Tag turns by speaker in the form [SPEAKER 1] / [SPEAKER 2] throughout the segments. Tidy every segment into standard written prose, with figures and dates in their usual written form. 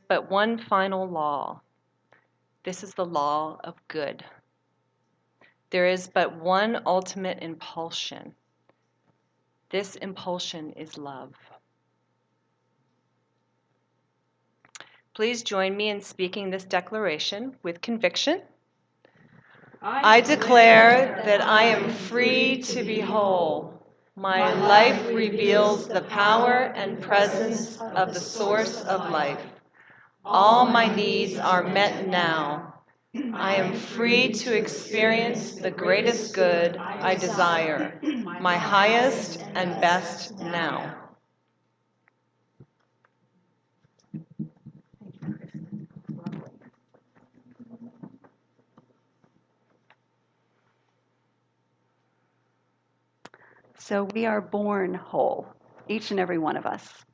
[SPEAKER 1] but one final law. This is the law of good. There is but one ultimate impulsion. This impulsion is love. Please join me in speaking this declaration with conviction. I declare that I am free to be whole. My life reveals the power and presence of the source of life. All my needs are met now. I am free to experience the greatest good I desire, my highest and best now.
[SPEAKER 2] So we are born whole, each and every one of us.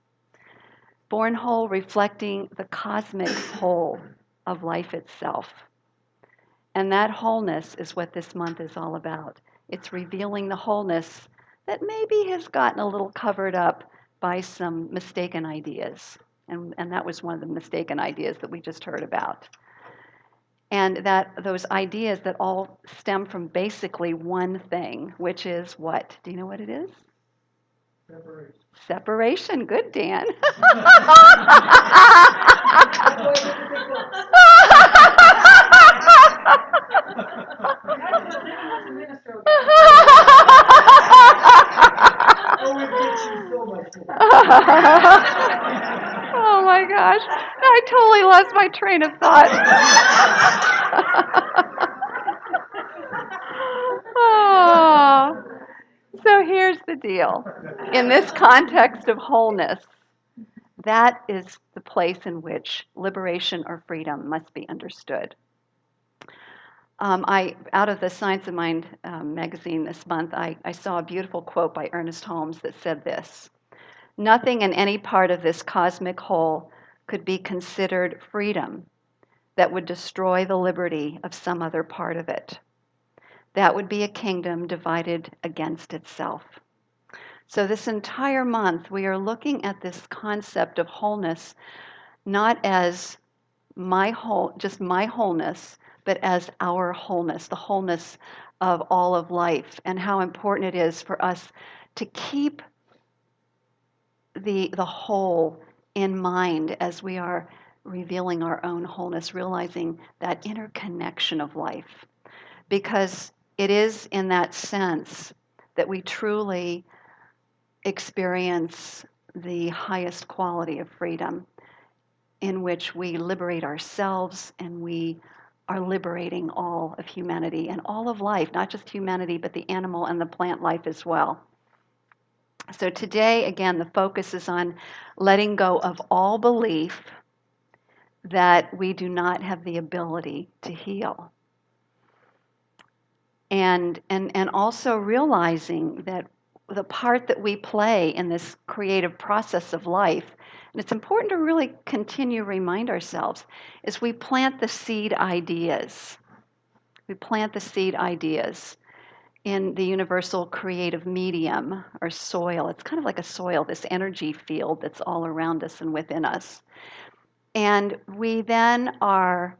[SPEAKER 2] Born whole, reflecting the cosmic whole of life itself. And that wholeness is what this month is all about. It's revealing the wholeness that maybe has gotten a little covered up by some mistaken ideas. And that was one of the mistaken ideas that we just heard about. And that those ideas that all stem from basically one thing, which is what? Do you know what it is?
[SPEAKER 3] Separation.
[SPEAKER 2] Separation. Good, Dan. Oh my gosh. I totally lost my train of thought. Oh. So here's the deal. In this context of wholeness, that is the place in which liberation or freedom must be understood. Out of the Science of Mind magazine this month, I saw a beautiful quote by Ernest Holmes that said this: "Nothing in any part of this cosmic whole could be considered freedom that would destroy the liberty of some other part of it. That would be a kingdom divided against itself." So this entire month, we are looking at this concept of wholeness, not as just my wholeness, but as our wholeness, the wholeness of all of life, and how important it is for us to keep the whole in mind as we are revealing our own wholeness, realizing that interconnection of life. Because it is in that sense that we truly experience the highest quality of freedom, in which we liberate ourselves and we are liberating all of humanity and all of life, not just humanity, but the animal and the plant life as well. So today, again, the focus is on letting go of all belief that we do not have the ability to heal. And also realizing that the part that we play in this creative process of life, and it's important to really continue to remind ourselves, is we plant the seed ideas. We plant the seed ideas in the universal creative medium or soil. It's kind of like a soil, this energy field that's all around us and within us. And we then are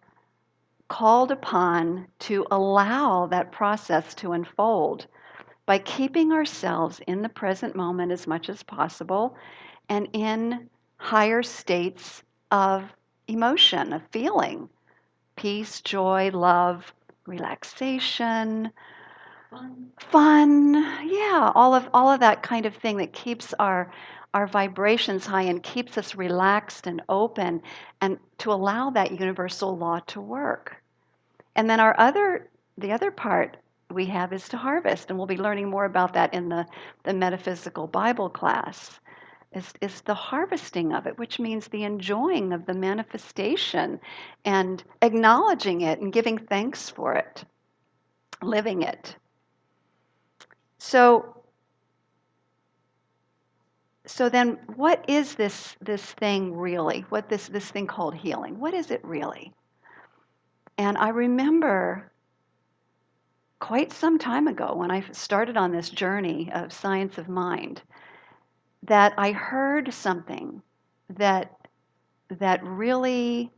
[SPEAKER 2] called upon to allow that process to unfold by keeping ourselves in the present moment as much as possible and in higher states of emotion, of feeling, peace, joy, love, relaxation, fun, yeah, all of that kind of thing that keeps our vibrations high and keeps us relaxed and open, and to allow that universal law to work. And then the other part we have is to harvest, and we'll be learning more about that in the metaphysical Bible class, is the harvesting of it, which means the enjoying of the manifestation and acknowledging it and giving thanks for it, living it. So then what is this thing really? What this thing called healing? What is it really? And I remember quite some time ago when I started on this journey of science of mind that I heard something that that really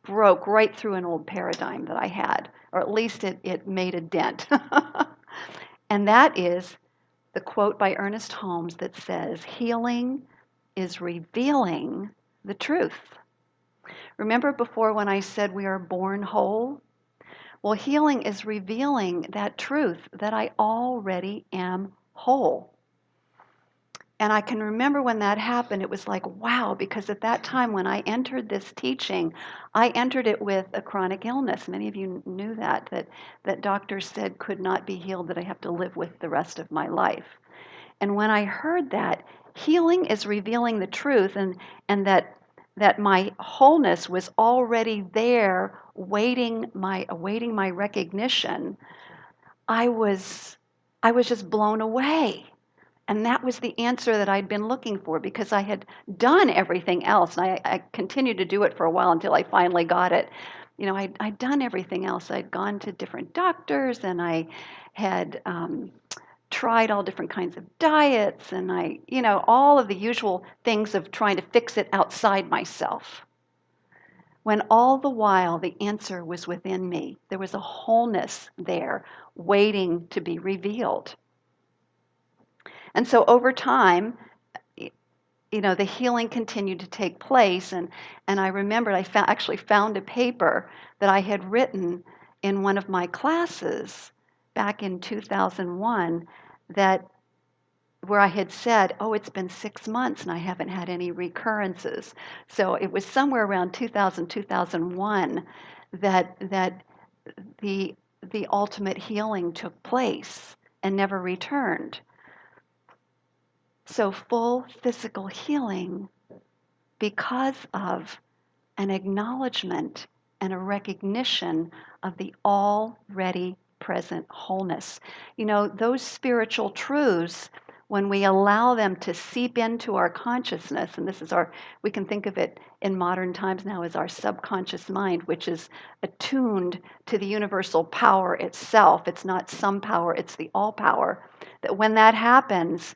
[SPEAKER 2] broke right through an old paradigm that I had, or at least it made a dent. And that is the quote by Ernest Holmes that says, "Healing is revealing the truth." Remember before when I said we are born whole? Well, healing is revealing that truth that I already am whole. And I can remember when that happened, it was like, wow, because at that time when I entered this teaching, I entered it with a chronic illness. Many of you knew that doctors said could not be healed, that I have to live with the rest of my life. And when I heard that, healing is revealing the truth, and that my wholeness was already there awaiting my recognition, I was just blown away. And that was the answer that I'd been looking for, because I had done everything else. And I continued to do it for a while until I finally got it. I'd done everything else. I'd gone to different doctors, and I had tried all different kinds of diets, and all of the usual things of trying to fix it outside myself. When all the while the answer was within me, there was a wholeness there waiting to be revealed. And so over time, the healing continued to take place. And I remembered I actually found a paper that I had written in one of my classes back in 2001 where I had said, oh, it's been 6 months and I haven't had any recurrences. So it was somewhere around 2000, 2001 that the ultimate healing took place and never returned. So full physical healing because of an acknowledgement and a recognition of the already present wholeness. Those spiritual truths, when we allow them to seep into our consciousness, and we can think of it in modern times now as our subconscious mind, which is attuned to the universal power itself. It's not some power, it's the all power. That when that happens,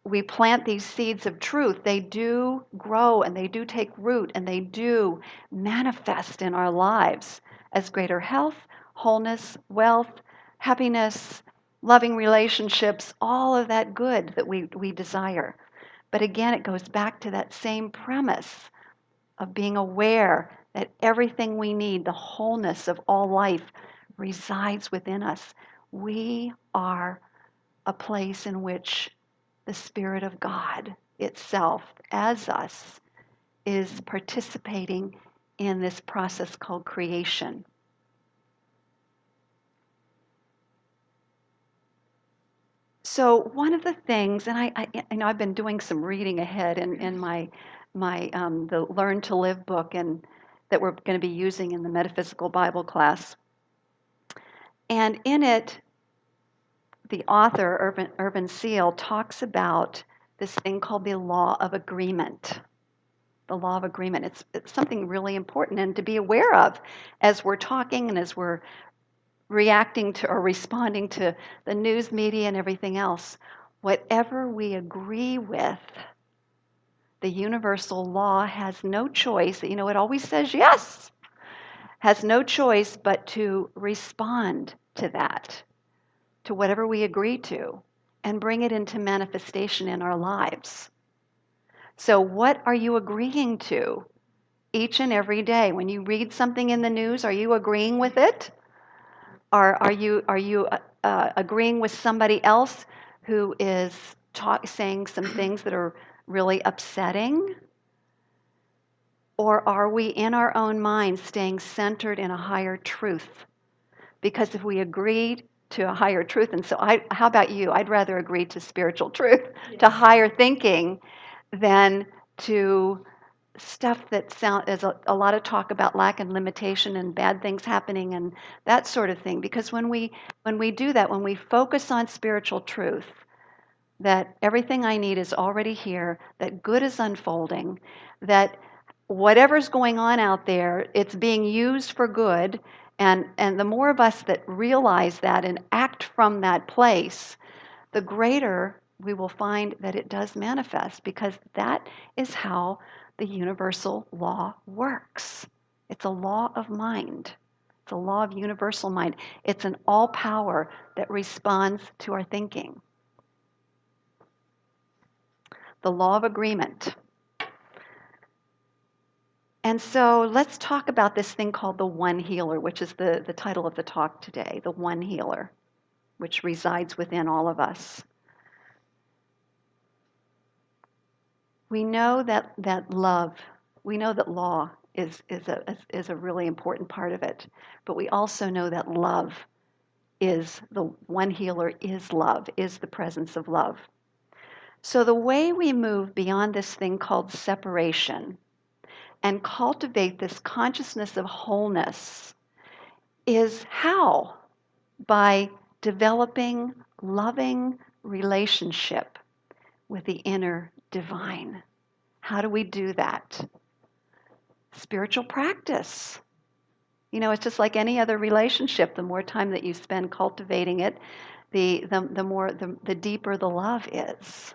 [SPEAKER 2] we plant these seeds of truth, they do grow and they do take root and they do manifest in our lives as greater health, wholeness, wealth, happiness, loving relationships, all of that good that we desire. But again, it goes back to that same premise of being aware that everything we need, the wholeness of all life, resides within us. We are a place in which the Spirit of God itself, as us, is participating in this process called creation. So one of the things, and I've been doing some reading ahead in my the Learn to Live book, and that we're going to be using in the metaphysical Bible class. And in it, the author, Irvin Seal, talks about this thing called the law of agreement. The law of agreement. It's something really important and to be aware of as we're talking and as we're reacting to or responding to the news media and everything else. Whatever we agree with, the universal law has no choice. It always says yes. Has no choice but to respond to that, to whatever we agree to, and bring it into manifestation in our lives. So what are you agreeing to each and every day? When you read something in the news, are you agreeing with it? Are you agreeing with somebody else who is saying some things that are really upsetting? Or are we in our own minds staying centered in a higher truth? Because if we agree to a higher truth, and so how about you? I'd rather agree to spiritual truth, to higher thinking, than to stuff that there's a lot of talk about lack and limitation and bad things happening and that sort of thing. Because when we do that, when we focus on spiritual truth, that everything I need is already here, that good is unfolding, that whatever's going on out there, it's being used for good, and the more of us that realize that and act from that place, the greater we will find that it does manifest, because that is how the universal law works. It's a law of mind. It's a law of universal mind. It's an all power that responds to our thinking. The law of agreement. And so let's talk about this thing called the One Healer, which is the title of the talk today, the One Healer, which resides within all of us. We know that love, we know that law is a really important part of it, but we also know that love is, the One Healer is love, is the presence of love. So the way we move beyond this thing called separation and cultivate this consciousness of wholeness is how? By developing loving relationship with the inner divine. How do we do that? Spiritual practice. You know, it's just like any other relationship. The more time that you spend cultivating it, the deeper the love is.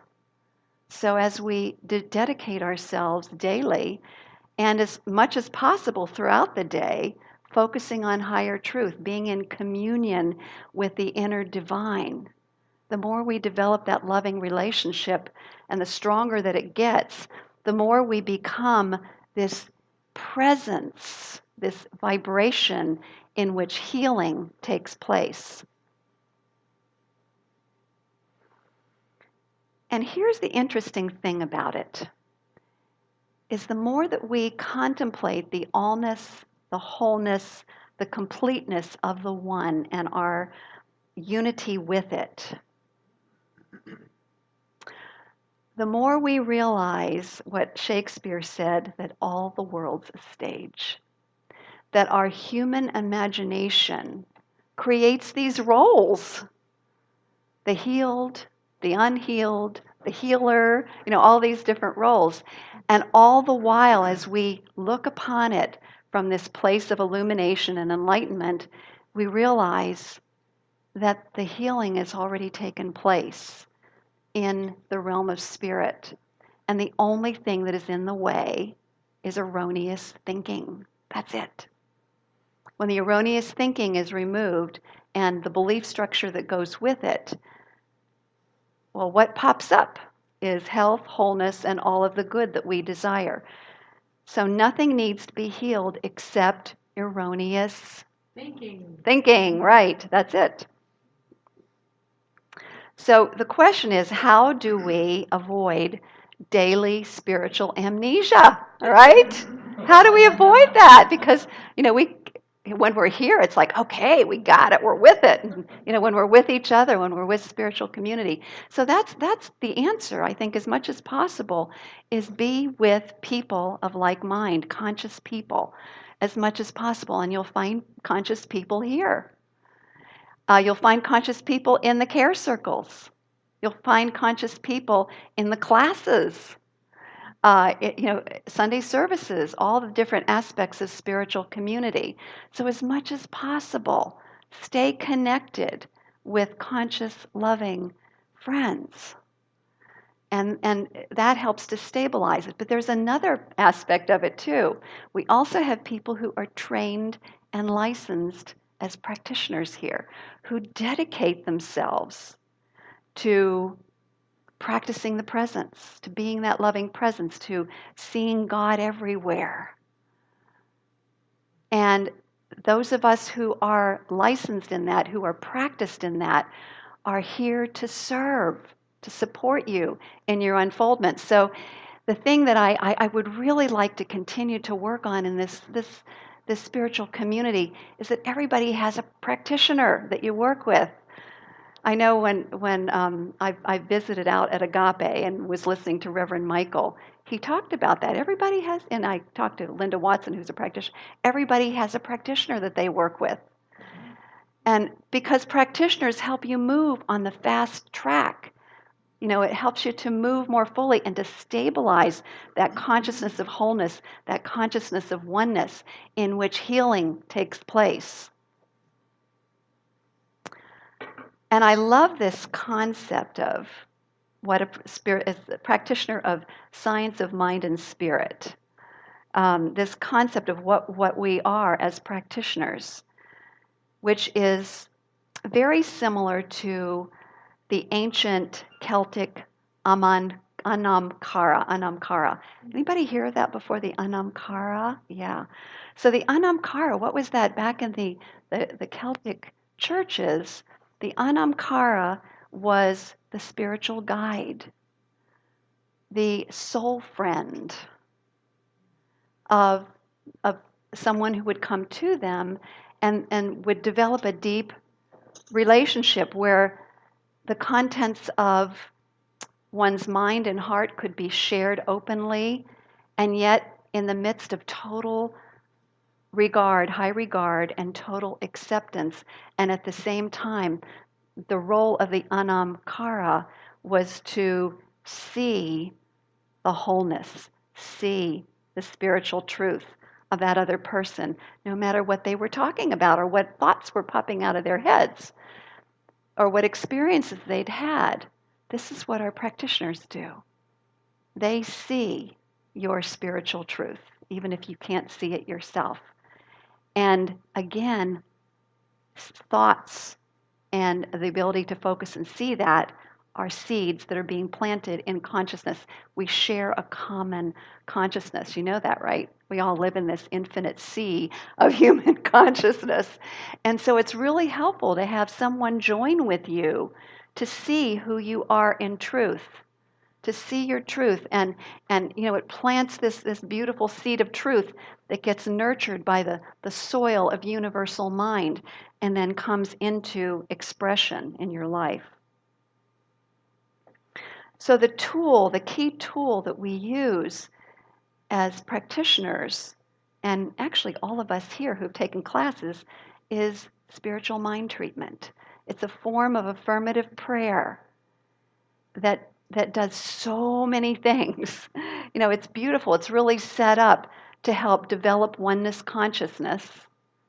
[SPEAKER 2] So as we dedicate ourselves daily, and as much as possible throughout the day, focusing on higher truth, being in communion with the inner divine, the more we develop that loving relationship and the stronger that it gets, the more we become this presence, this vibration in which healing takes place. And here's the interesting thing about it, is the more that we contemplate the allness, the wholeness, the completeness of the one and our unity with it, the more we realize what Shakespeare said, that all the world's a stage, that our human imagination creates these roles, the healed, the unhealed, the healer, all these different roles. And all the while, as we look upon it from this place of illumination and enlightenment, we realize that the healing has already taken place in the realm of spirit. And the only thing that is in the way is erroneous thinking. That's it. When the erroneous thinking is removed and the belief structure that goes with it, well, what pops up is health, wholeness, and all of the good that we desire. So nothing needs to be healed except erroneous thinking, right? That's it. So the question is, how do we avoid daily spiritual amnesia, right? How do we avoid that? Because, when we're here, it's like, okay, we got it, we're with it. And, when we're with each other, when we're with spiritual community. So that's the answer, I think, as much as possible, is be with people of like mind, conscious people, as much as possible. And you'll find conscious people here. You'll find conscious people in the care circles. You'll find conscious people in the classes, Sunday services, all the different aspects of spiritual community. So as much as possible, stay connected with conscious, loving friends. And that helps to stabilize it. But there's another aspect of it too. We also have people who are trained and licensed as practitioners here, who dedicate themselves to practicing the presence, to being that loving presence, to seeing God everywhere. And those of us who are licensed in that, who are practiced in that, are here to serve, to support you in your unfoldment. So the thing that I would really like to continue to work on in this spiritual community is that everybody has a practitioner that you work with. I know when I visited out at Agape and was listening to Reverend Michael, he talked about that. Everybody has, and I talked to Linda Watson, who's a practitioner, everybody has a practitioner that they work with. And because practitioners help you move on the fast track, it helps you to move more fully and to stabilize that consciousness of wholeness, that consciousness of oneness in which healing takes place. And I love this concept of what is a practitioner of science of mind and spirit. This concept of what we are as practitioners, which is very similar to the ancient Celtic Anamkara. Anybody hear of that before, the Anamkara? Yeah. So the Anamkara, what was that back in the Celtic churches? The Anamkara was the spiritual guide, the soul friend of, of someone who would come to them and would develop a deep relationship where the contents of one's mind and heart could be shared openly, and yet in the midst of total regard, high regard, and total acceptance. And at the same time, the role of the anamkara was to see the wholeness, see the spiritual truth of that other person, no matter what they were talking about or what thoughts were popping out of their heads or what experiences they'd had. This is what our practitioners do. They see your spiritual truth, even if you can't see it yourself. And again, thoughts and the ability to focus and see that are seeds that are being planted in consciousness. We share a common consciousness. You know that, right? We all live in this infinite sea of human consciousness. And so it's really helpful to have someone join with you to see who you are in truth, to see your truth. And it plants this beautiful seed of truth that gets nurtured by the soil of universal mind and then comes into expression in your life. So the key tool that we use as practitioners, and actually all of us here who've taken classes, is spiritual mind treatment. It's a form of affirmative prayer that does so many things. It's beautiful. It's really set up to help develop oneness consciousness,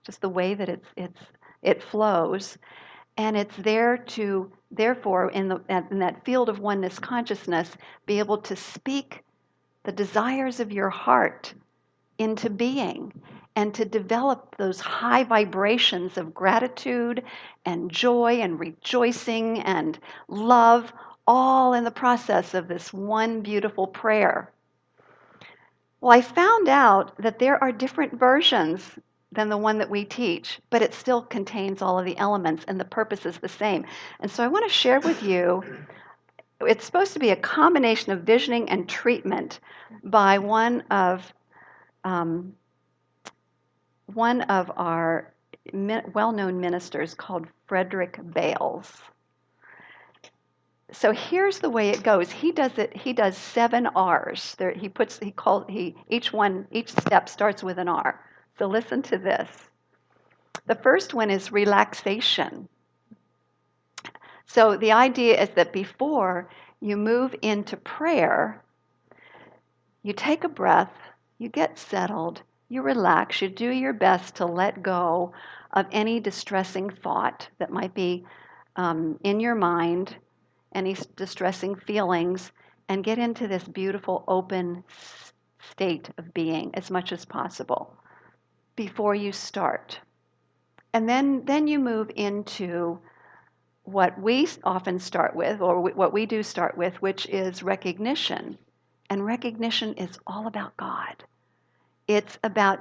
[SPEAKER 2] just the way that it flows. And it's there to, therefore, in that field of oneness consciousness, be able to speak the desires of your heart into being and to develop those high vibrations of gratitude and joy and rejoicing and love, all in the process of this one beautiful prayer. Well, I found out that there are different versions than the one that we teach, but it still contains all of the elements and the purpose is the same. And so I want to share with you, it's supposed to be a combination of visioning and treatment by one of our well-known ministers called Frederick Bales. So here's the way it goes. He does 7 R's. Each step starts with an R. So listen to this. The first one is relaxation. So the idea is that before you move into prayer, you take a breath, you get settled, you relax, you do your best to let go of any distressing thought that might be in your mind, any distressing feelings, and get into this beautiful open state of being as much as possible before you start. And then you move into what we often start with, or what we do start with, which is recognition. And recognition is all about God. It's about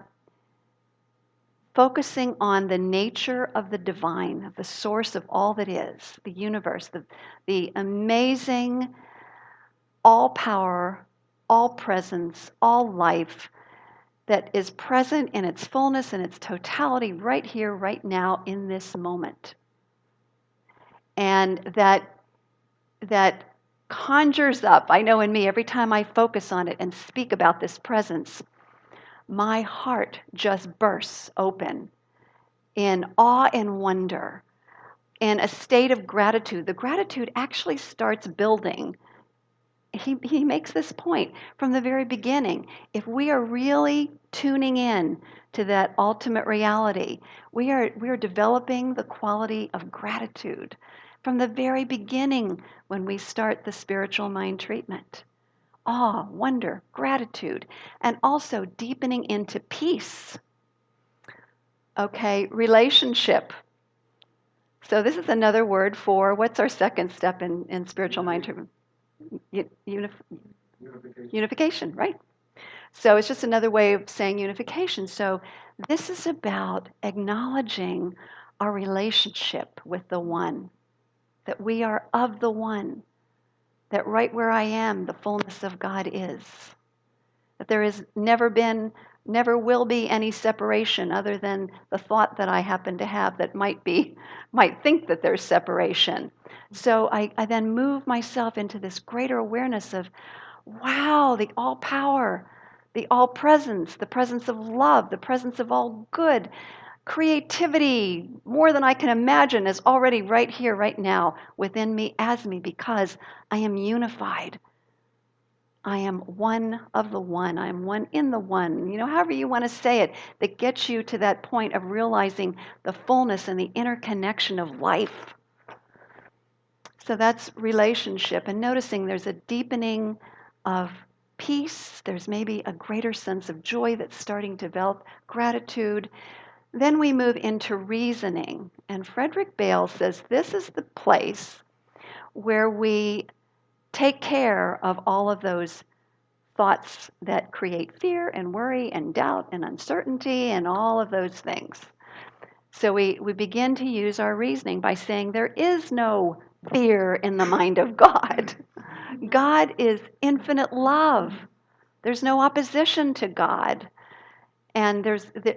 [SPEAKER 2] focusing on the nature of the divine, of the source of all that is, the universe, the amazing all power, all presence, all life that is present in its fullness and its totality right here, right now, in this moment. And that conjures up, I know in me, every time I focus on it and speak about this presence, my heart just bursts open in awe and wonder, in a state of gratitude. The gratitude actually starts building. He makes this point from the very beginning. If we are really tuning in to that ultimate reality, we are developing the quality of gratitude. from the very beginning when we start the spiritual mind treatment. Awe, wonder, gratitude, and also deepening into peace. Okay, relationship. So this is another word for, what's our second step in spiritual mind treatment? Unification, right? So it's just another way of saying unification. So this is about acknowledging our relationship with the One, that we are of the One, that right where I am, the fullness of God is. That there has never been, never will be any separation other than the thought that I happen to have that might think that there's separation. So I then move myself into this greater awareness of, wow, the all power, the all presence, the presence of love, the presence of all good, creativity, more than I can imagine, is already right here, right now, within me, as me, because I am unified. I am one of the One. I am one in the One. However you want to say it, that gets you to that point of realizing the fullness and the interconnection of life. So that's relationship, and noticing there's a deepening of peace. There's maybe a greater sense of joy that's starting to develop, gratitude. Then we move into reasoning. And Frederick Bale says this is the place where we take care of all of those thoughts that create fear and worry and doubt and uncertainty and all of those things. So we begin to use our reasoning by saying there is no fear in the mind of God. God is infinite love. There's no opposition to God. And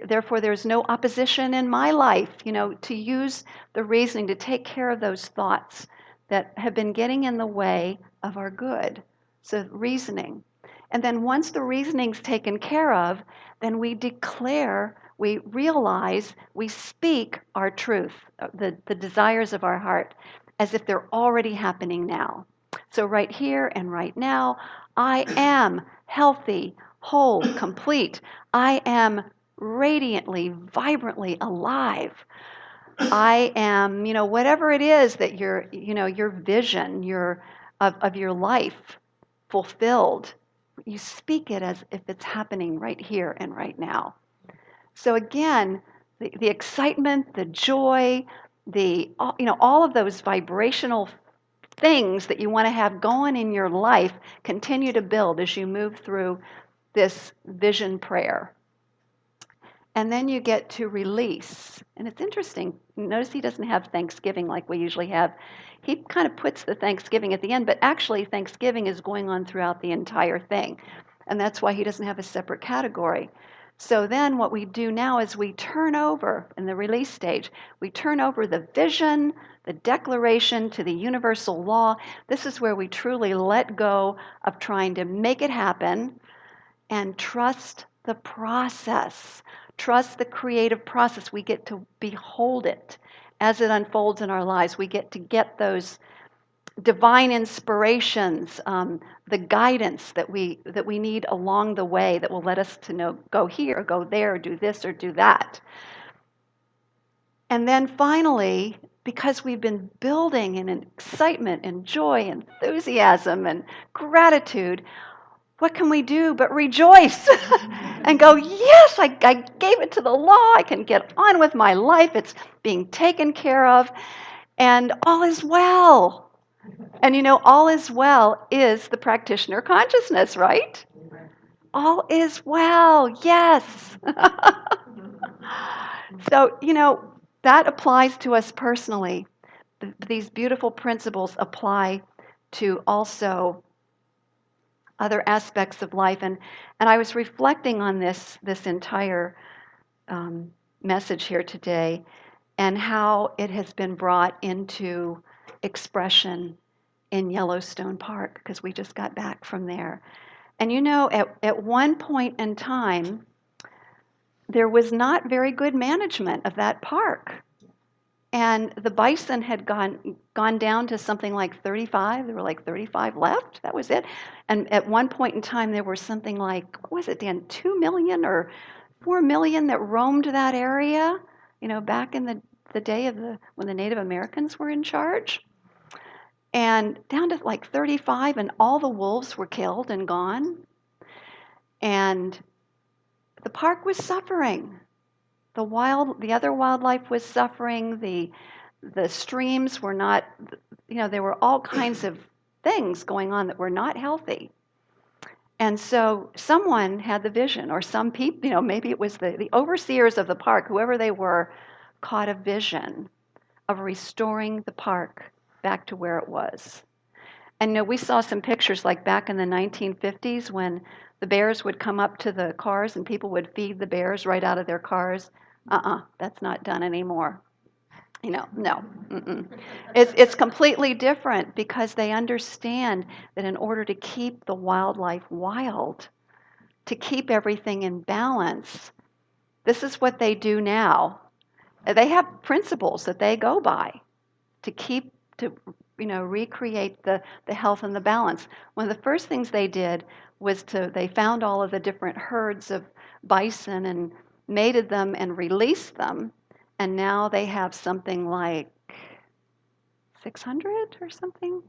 [SPEAKER 2] therefore there's no opposition in my life, to use the reasoning to take care of those thoughts that have been getting in the way of our good. So reasoning. And then once the reasoning's taken care of, then we declare, we realize, we speak our truth, the desires of our heart, as if they're already happening now. So right here and right now, I am healthy, whole, complete. I am radiantly, vibrantly alive. I am, whatever it is that your vision, of your life fulfilled, you speak it as if it's happening right here and right now. So again, the excitement, the joy, all of those vibrational things that you want to have going in your life continue to build as you move through this vision prayer. And then you get to release. And it's interesting. Notice he doesn't have Thanksgiving like we usually have. He kind of puts the Thanksgiving at the end, but actually Thanksgiving is going on throughout the entire thing. And that's why he doesn't have a separate category. So then what we do now is we turn over, in the release stage, we turn over the vision, the declaration to the universal law. This is where we truly let go of trying to make it happen and trust the process. Trust the creative process. We get to behold it as it unfolds in our lives. We get those divine inspirations, the guidance that we need along the way that will let us to know, go here, go there, do this or do that. And then finally, because we've been building in excitement and joy, enthusiasm and gratitude, what can we do but rejoice and go, yes, I gave it to the law. I can get on with my life. It's being taken care of. And all is well. And all is well is the practitioner consciousness, right? All is well, yes. So, that applies to us personally. These beautiful principles apply to also other aspects of life. And I was reflecting on this entire message here today and how it has been brought into expression in Yellowstone Park, because we just got back from there. And at one point in time, there was not very good management of that park. And the bison had gone down to something like 35. There were like 35 left. That was it. And at one point in time, there were something like, what was it, Dan, 2 million or 4 million that roamed that area, back in the day when the Native Americans were in charge. and down to like 35, and all the wolves were killed and gone. And the park was suffering. The other wildlife was suffering. The streams were not, there were all kinds of things going on that were not healthy. And so someone had the vision, or some people, maybe it was the overseers of the park, whoever they were, caught a vision of restoring the park back to where it was. And we saw some pictures like back in the 1950s when the bears would come up to the cars and people would feed the bears right out of their cars. That's not done anymore. No. Mm-mm. It's completely different because they understand that in order to keep the wildlife wild, to keep everything in balance, this is what they do now. They have principles that they go by to recreate the health and the balance. One of the first things they did was they found all of the different herds of bison and mated them and released them. And now they have something like 600 or something.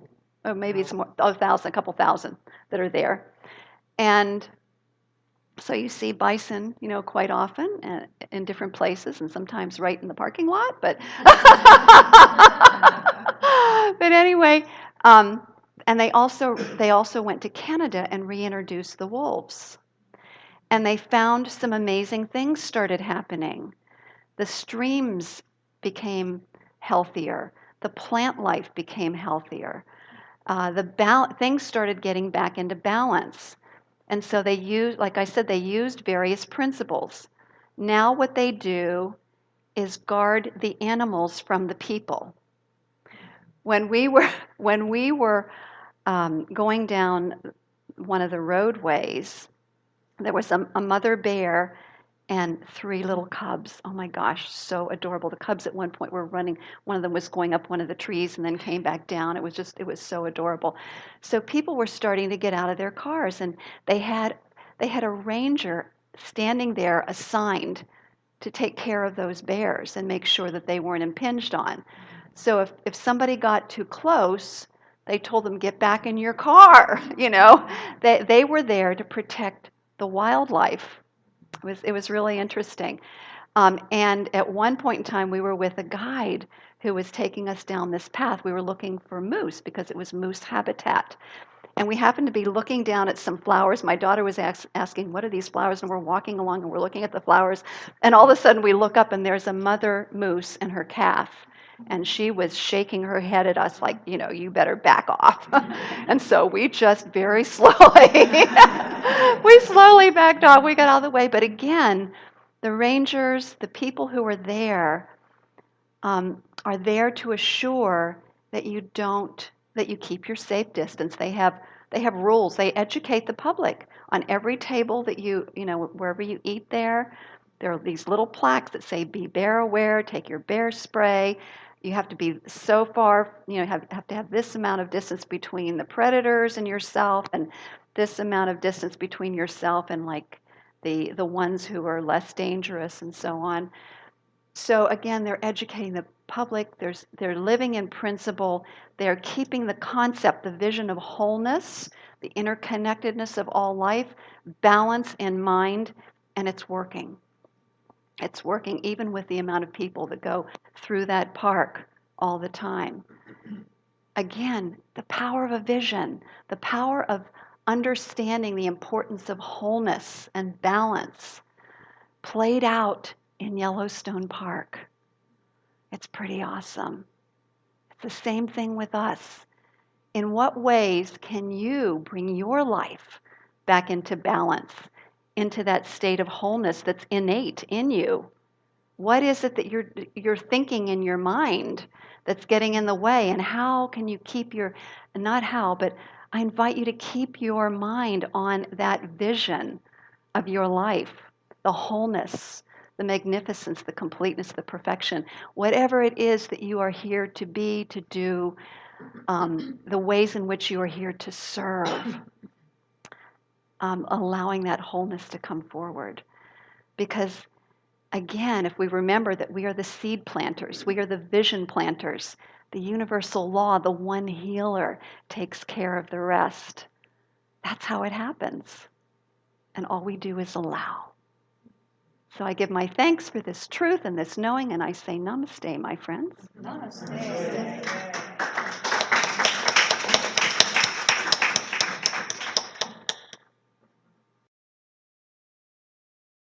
[SPEAKER 2] Or maybe it's more, a couple thousand that are there. And so you see bison, quite often in different places, and sometimes right in the parking lot. But but anyway, and they also went to Canada and reintroduced the wolves, and they found some amazing things started happening. The streams became healthier. The plant life became healthier. Things started getting back into balance. And so like I said, they used various principles. Now what they do is guard the animals from the people. When we were going down one of the roadways, there was a mother bear and 3 little cubs. Oh my gosh, so adorable. The cubs at one point were running. One of them was going up one of the trees and then came back down. It was so adorable. So people were starting to get out of their cars, and they had a ranger standing there assigned to take care of those bears and make sure that they weren't impinged on. So if somebody got too close, they told them, get back in your car. They were there to protect the wildlife. It was really interesting. And at one point in time, we were with a guide who was taking us down this path. We were looking for moose because it was moose habitat. And we happened to be looking down at some flowers. My daughter was asking, what are these flowers? And we're walking along and we're looking at the flowers. And all of a sudden we look up and there's a mother moose and her calf. And she was shaking her head at us like, you better back off. And so we just very slowly, we slowly backed off. We got out of the way. But again, the rangers, the people who are there to assure that you keep your safe distance. They have rules. They educate the public on every table that wherever you eat there. There are these little plaques that say, be bear aware, take your bear spray. You have to be so far, have to have this amount of distance between the predators and yourself, and this amount of distance between yourself and like the ones who are less dangerous and so on. So again, they're educating the public. They're living in principle. They're keeping the concept, the vision of wholeness, the interconnectedness of all life, balance in mind, and it's working. It's working even with the amount of people that go through that park all the time. Again, the power of a vision, the power of understanding the importance of wholeness and balance played out in Yellowstone Park. It's pretty awesome. It's the same thing with us. In what ways can you bring your life back into balance, into that state of wholeness that's innate in you? What is it that you're thinking in your mind that's getting in the way? And how can you keep not how, but I invite you to keep your mind on that vision of your life, the wholeness, the magnificence, the completeness, the perfection, whatever it is that you are here to be, to do, the ways in which you are here to serve, allowing that wholeness to come forward. Because again, if we remember that we are the seed planters, we are the vision planters, The universal law, the one healer, takes care of the rest. That's how it happens. And all we do is allow. So I give my thanks for this truth and this knowing, and I say namaste, my friends.
[SPEAKER 4] Namaste.